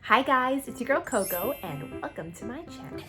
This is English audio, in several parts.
Hi guys, it's your girl Coco and welcome to my channel.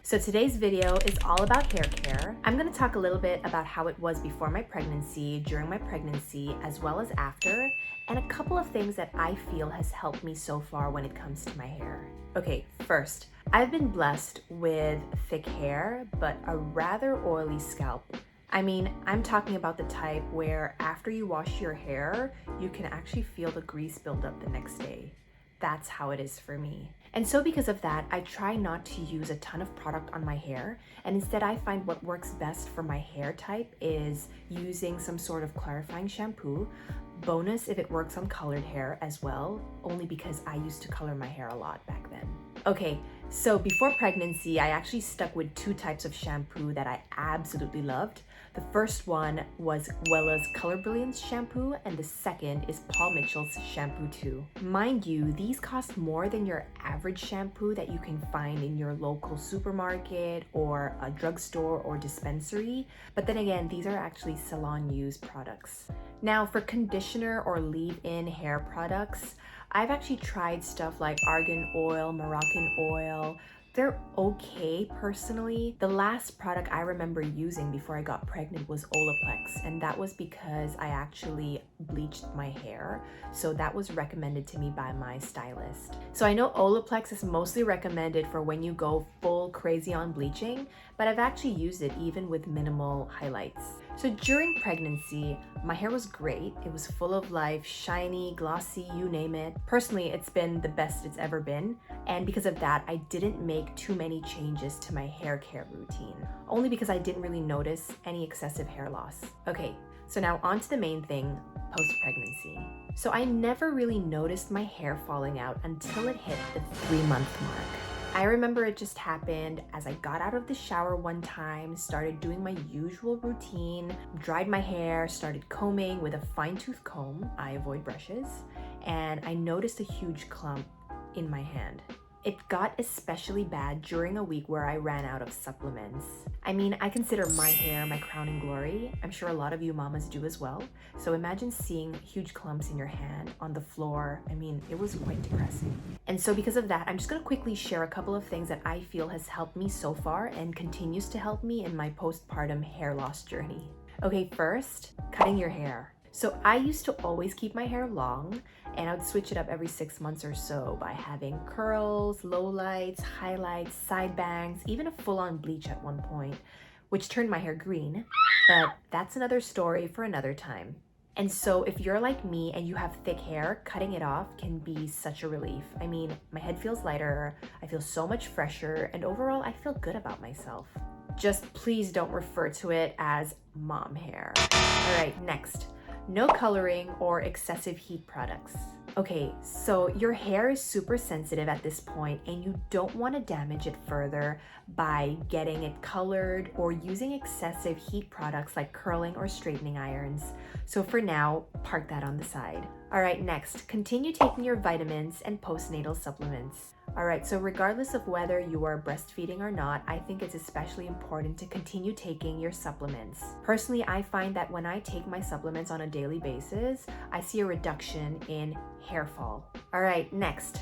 So today's video is all about hair care. I'm going to talk a little bit about how it was before my pregnancy, during my pregnancy, as well as after, and a couple of things that I feel has helped me so far when it comes to my hair. Okay, first, I've been blessed with thick hair, but a rather oily scalp. I mean, I'm talking about the type where after you wash your hair, you can actually feel the grease build up the next day. That's how it is for me. And so because of that, I try not to use a ton of product on my hair, and instead I find what works best for my hair type is using some sort of clarifying shampoo. Bonus if it works on colored hair as well, only because I used to color my hair a lot back then. Okay, so before pregnancy, I actually stuck with two types of shampoo that I absolutely loved. The first one was Wella's Brilliance shampoo, and the second is Paul Mitchell's Shampoo 2. Mind you, these cost more than your average shampoo that you can find in your local supermarket or a drugstore or dispensary, but then again, these are actually salon-used products. Now, for conditioner or leave-in hair products, I've actually tried stuff like argan oil, Moroccan oil. They're okay personally. The last product I remember using before I got pregnant was Olaplex, and that was because I actually bleached my hair. So that was recommended to me by my stylist. So I know Olaplex is mostly recommended for when you go full crazy on bleaching, but I've actually used it even with minimal highlights. So during pregnancy, my hair was great. It was full of life, shiny, glossy, you name it. Personally, it's been the best it's ever been. And because of that, I didn't make too many changes to my hair care routine, only because I didn't really notice any excessive hair loss. Okay, so now on to the main thing, post-pregnancy. So I never really noticed my hair falling out until it hit the 3-month mark. I remember it just happened as I got out of the shower one time, started doing my usual routine, dried my hair, started combing with a fine-tooth comb. I avoid brushes, and I noticed a huge clump in my hand. It got especially bad during a week where I ran out of supplements. I mean, I consider my hair my crowning glory. I'm sure a lot of you mamas do as well. So imagine seeing huge clumps in your hand on the floor. I mean, it was quite depressing. And so because of that, I'm just gonna quickly share a couple of things that I feel has helped me so far and continues to help me in my postpartum hair loss journey. Okay, first, cutting your hair. So I used to always keep my hair long, and I would switch it up every 6 months or so by having curls, lowlights, highlights, side bangs, even a full-on bleach at one point, which turned my hair green, but that's another story for another time. And so if you're like me and you have thick hair, cutting it off can be such a relief. I mean, my head feels lighter, I feel so much fresher, and overall I feel good about myself. Just please don't refer to it as mom hair. All right, next. No coloring or excessive heat products. Okay, so your hair is super sensitive at this point and you don't want to damage it further by getting it colored or using excessive heat products like curling or straightening irons. So for now, park that on the side. All right, next, continue taking your vitamins and postnatal supplements. All right, so regardless of whether you are breastfeeding or not, I think it's especially important to continue taking your supplements. Personally, I find that when I take my supplements on a daily basis, I see a reduction in hair fall. All right, next,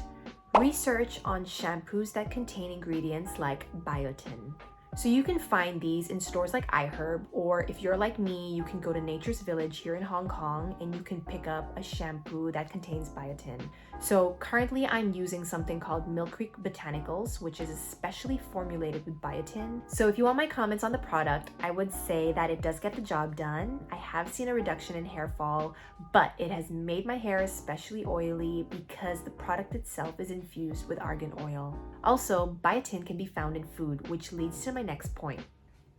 research on shampoos that contain ingredients like biotin. So you can find these in stores like iHerb, or if you're like me, you can go to Nature's Village here in Hong Kong and you can pick up a shampoo that contains biotin. So currently I'm using something called Creek Botanicals, which is especially formulated with biotin. So if you want my comments on the product, I would say that it does get the job done. I have seen a reduction in hair fall, but it has made my hair especially oily because the product itself is infused with argan oil. Also, biotin can be found in food, which leads to my next point.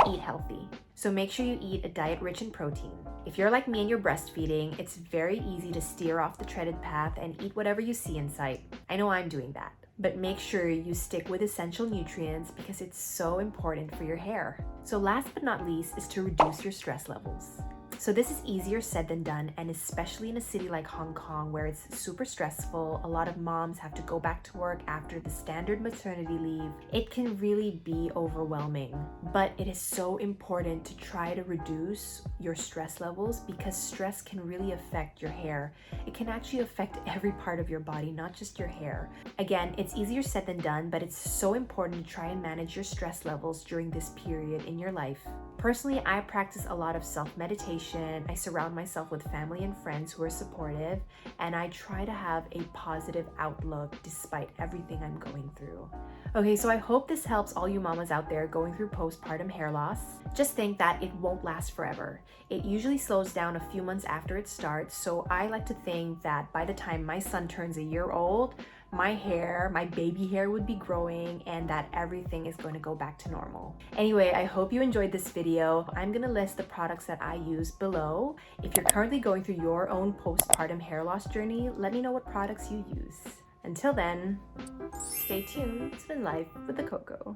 Eat healthy. So make sure you eat a diet rich in protein. If you're like me and you're breastfeeding, it's very easy to steer off the treaded path and eat whatever you see in sight. I know I'm doing that. But make sure you stick with essential nutrients because it's so important for your hair. So last but not least is to reduce your stress levels. So this is easier said than done, and especially in a city like Hong Kong where it's super stressful, a lot of moms have to go back to work after the standard maternity leave. It can really be overwhelming, but it is so important to try to reduce your stress levels because stress can really affect your hair. It can actually affect every part of your body, not just your hair. Again, it's easier said than done, but it's so important to try and manage your stress levels during this period in your life. Personally, I practice a lot of self-meditation. I surround myself with family and friends who are supportive, and I try to have a positive outlook despite everything I'm going through. Okay, so I hope this helps all you mamas out there going through postpartum hair loss. Just think that it won't last forever. It usually slows down a few months after it starts, so I like to think that by the time my son turns a year old, my hair, my baby hair would be growing and that everything is going to go back to normal. Anyway, I hope you enjoyed this video. I'm going to list the products that I use below. If you're currently going through your own postpartum hair loss journey, let me know what products you use. Until then, stay tuned to Life with the Coco.